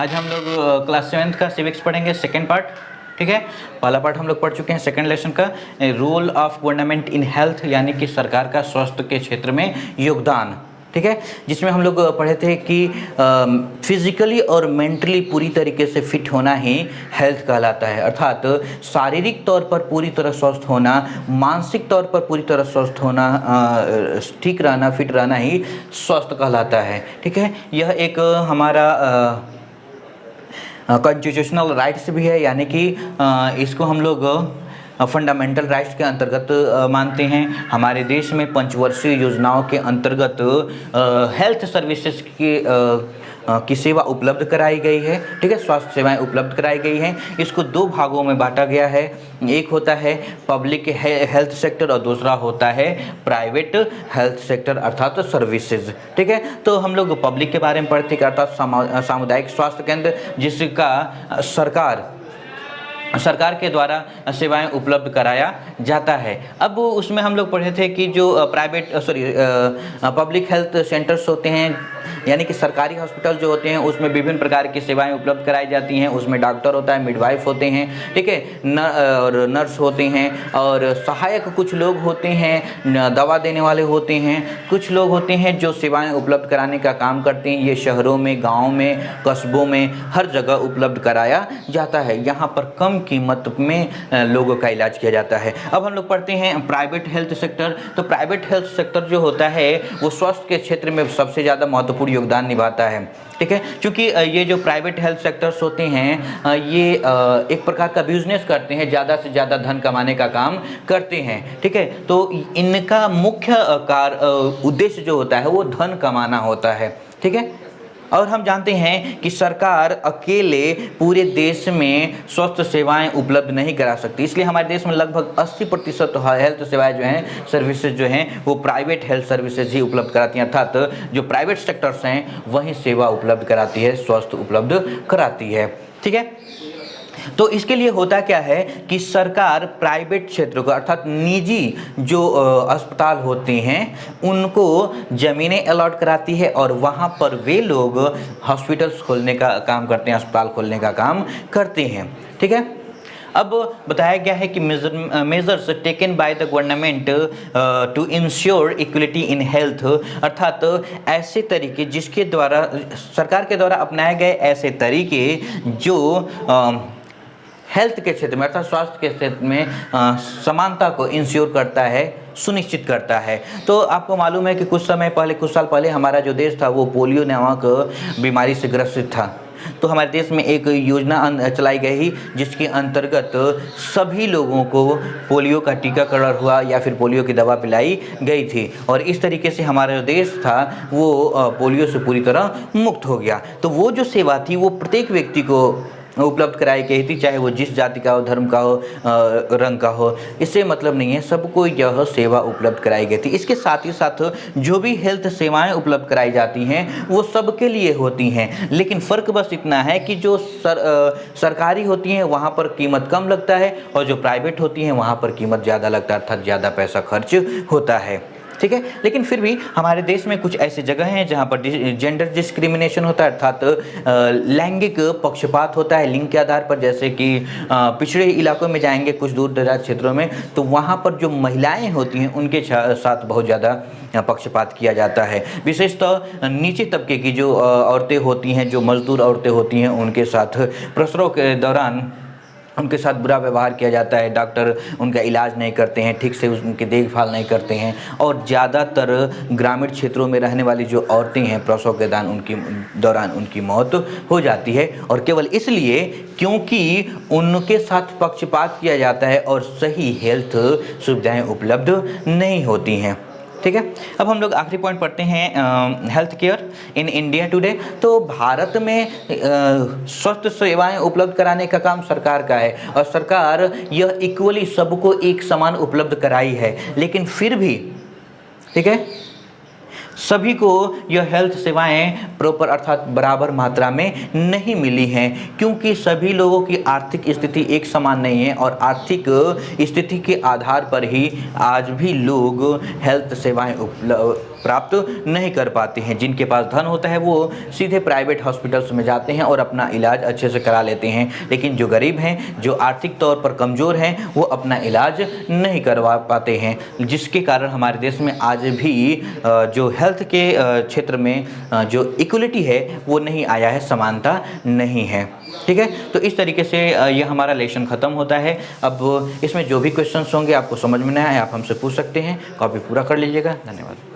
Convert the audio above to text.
आज हम लोग क्लास 7th का सिविक्स पढ़ेंगे, सेकेंड पार्ट। ठीक है, पहला पार्ट हम लोग पढ़ चुके हैं सेकेंड लेसन का, role of government in health, यानी कि सरकार का स्वास्थ्य के क्षेत्र में योगदान। ठीक है, जिसमें हम लोग पढ़े थे कि फिजिकली और मेंटली पूरी तरीके से फिट होना ही हेल्थ कहलाता है, अर्थात शारीरिक तौर पर पूरी तरह स्वस्थ होना, मानसिक तौर पर पूरी तरह स्वस्थ होना, ठीक रहना, फिट रहना ही स्वस्थ कहलाता है। ठीक है, यह एक हमारा कॉन्स्टिट्यूशनल राइट्स भी है, यानी कि इसको हम लोग फंडामेंटल राइट्स के अंतर्गत मानते हैं। हमारे देश में पंचवर्षीय योजनाओं के अंतर्गत हेल्थ सर्विसेज की सेवा उपलब्ध कराई गई है। ठीक है, स्वास्थ्य सेवाएं उपलब्ध कराई गई हैं। इसको दो भागों में बांटा गया है, एक होता है पब्लिक हेल्थ सेक्टर और दूसरा होता है प्राइवेट हेल्थ सेक्टर अर्थात सर्विसेज। ठीक है, तो हम लोग पब्लिक के बारे में पढ़ते हैं, अर्थात सामुदायिक स्वास्थ्य केंद्र, जिसका सरकार के द्वारा सेवाएं उपलब्ध कराया जाता है। अब उसमें हम लोग पढ़े थे कि जो पब्लिक हेल्थ सेंटर्स होते हैं, यानी कि सरकारी हॉस्पिटल जो होते हैं, उसमें विभिन्न प्रकार की सेवाएं उपलब्ध कराई जाती हैं। उसमें डॉक्टर होता है, मिडवाइफ होते हैं, ठीक है, और नर्स होते हैं, और सहायक कुछ लोग होते हैं, दवा देने वाले होते हैं, कुछ लोग होते हैं जो सेवाएं उपलब्ध कराने का काम करते हैं। ये शहरों में, गाँव में, कस्बों में हर जगह उपलब्ध कराया जाता है। यहाँ पर कम कीमत में लोगों का इलाज किया जाता है। अब हम लोग पढ़ते हैं प्राइवेट हेल्थ सेक्टर। तो प्राइवेट हेल्थ सेक्टर जो होता है वो स्वास्थ्य के क्षेत्र में सबसे ज़्यादा महत्वपूर्ण योगदान निभाता है। ठीक है, क्योंकि ये जो प्राइवेट हेल्थ सेक्टर्स होते हैं ये एक प्रकार का बिजनेस करते हैं, ज़्यादा से ज़्यादा धन कमाने का काम करते हैं। ठीक है, तो इनका मुख्य उद्देश्य जो होता है वो धन कमाना होता है। ठीक है, और हम जानते हैं कि सरकार अकेले पूरे देश में स्वास्थ्य सेवाएं उपलब्ध नहीं करा सकती, इसलिए हमारे देश में लगभग 80% हेल्थ सेवाएं जो हैं, सर्विसेज जो हैं, वो प्राइवेट हेल्थ सर्विसेज ही उपलब्ध कराती हैं, अर्थात जो प्राइवेट सेक्टर्स हैं वही सेवा उपलब्ध कराती है, स्वास्थ्य उपलब्ध कराती है। ठीक है, तो इसके लिए होता क्या है कि सरकार प्राइवेट क्षेत्र को, अर्थात निजी जो अस्पताल होते हैं उनको ज़मीनें अलॉट कराती है और वहाँ पर वे लोग हॉस्पिटल्स खोलने का काम करते हैं, अस्पताल खोलने का काम करते हैं। ठीक है, अब बताया गया है कि measures taken by the government to ensure equality in health, अर्थात ऐसे तरीके जिसके द्वारा सरकार के द्वारा अपनाए गए ऐसे तरीके जो हेल्थ के क्षेत्र में, अर्थात स्वास्थ्य के क्षेत्र में समानता को इंश्योर करता है, सुनिश्चित करता है। तो आपको मालूम है कि कुछ साल पहले हमारा जो देश था वो पोलियो नामक बीमारी से ग्रसित था। तो हमारे देश में एक योजना चलाई गई जिसके अंतर्गत सभी लोगों को पोलियो का टीकाकरण हुआ या फिर पोलियो की दवा पिलाई गई थी, और इस तरीके से हमारा जो देश था वो पोलियो से पूरी तरह मुक्त हो गया। तो वो जो सेवा थी वो प्रत्येक व्यक्ति को उपलब्ध कराई गई थी, चाहे वो जिस जाति का हो, धर्म का हो, रंग का हो, इससे मतलब नहीं है, सबको यह सेवा उपलब्ध कराई गई थी। इसके साथ ही साथ जो भी हेल्थ सेवाएं उपलब्ध कराई जाती हैं वो सबके लिए होती हैं, लेकिन फ़र्क बस इतना है कि जो सरकारी होती हैं वहाँ पर कीमत कम लगता है और जो प्राइवेट होती हैं वहाँ पर कीमत ज़्यादा लगता है, अर्थात ज़्यादा पैसा खर्च होता है। ठीक है, लेकिन फिर भी हमारे देश में कुछ ऐसी जगह हैं जहाँ पर जेंडर डिस्क्रिमिनेशन होता है, अर्थात लैंगिक पक्षपात होता है लिंग के आधार पर। जैसे कि पिछड़े इलाकों में जाएंगे, कुछ दूर दराज क्षेत्रों में, तो वहाँ पर जो महिलाएं होती हैं उनके साथ बहुत ज़्यादा पक्षपात किया जाता है। विशेषतः नीचे तबके की जो औरतें होती हैं, जो मजदूर औरतें होती हैं, उनके साथ प्रसव के दौरान उनके साथ बुरा व्यवहार किया जाता है। डॉक्टर उनका इलाज नहीं करते हैं, ठीक से उनकी देखभाल नहीं करते हैं, और ज़्यादातर ग्रामीण क्षेत्रों में रहने वाली जो औरतें हैं प्रसव के दौरान उनकी मौत हो जाती है, और केवल इसलिए क्योंकि उनके साथ पक्षपात किया जाता है और सही हेल्थ सुविधाएं उपलब्ध नहीं होती हैं। ठीक है, अब हम लोग आखिरी पॉइंट पढ़ते हैं, health care in India today. तो भारत में स्वास्थ्य सेवाएं उपलब्ध कराने का काम सरकार का है, और सरकार यह इक्वली सबको एक समान उपलब्ध कराई है, लेकिन फिर भी, ठीक है, सभी को यह हेल्थ सेवाएं प्रॉपर अर्थात बराबर मात्रा में नहीं मिली हैं, क्योंकि सभी लोगों की आर्थिक स्थिति एक समान नहीं है, और आर्थिक स्थिति के आधार पर ही आज भी लोग हेल्थ सेवाएं प्राप्त नहीं कर पाते हैं। जिनके पास धन होता है वो सीधे प्राइवेट हॉस्पिटल्स में जाते हैं और अपना इलाज अच्छे से करा लेते हैं, लेकिन जो गरीब हैं, जो आर्थिक तौर पर कमज़ोर हैं, वो अपना इलाज नहीं करवा पाते हैं, जिसके कारण हमारे देश में आज भी जो हेल्थ के क्षेत्र में जो इक्वलिटी है वो नहीं आया है, समानता नहीं है। ठीक है, तो इस तरीके से यह हमारा लेसन ख़त्म होता है। अब इसमें जो भी क्वेश्चंस होंगे आपको समझ में ना आए आप हमसे पूछ सकते हैं, कॉपी पूरा कर लीजिएगा। धन्यवाद।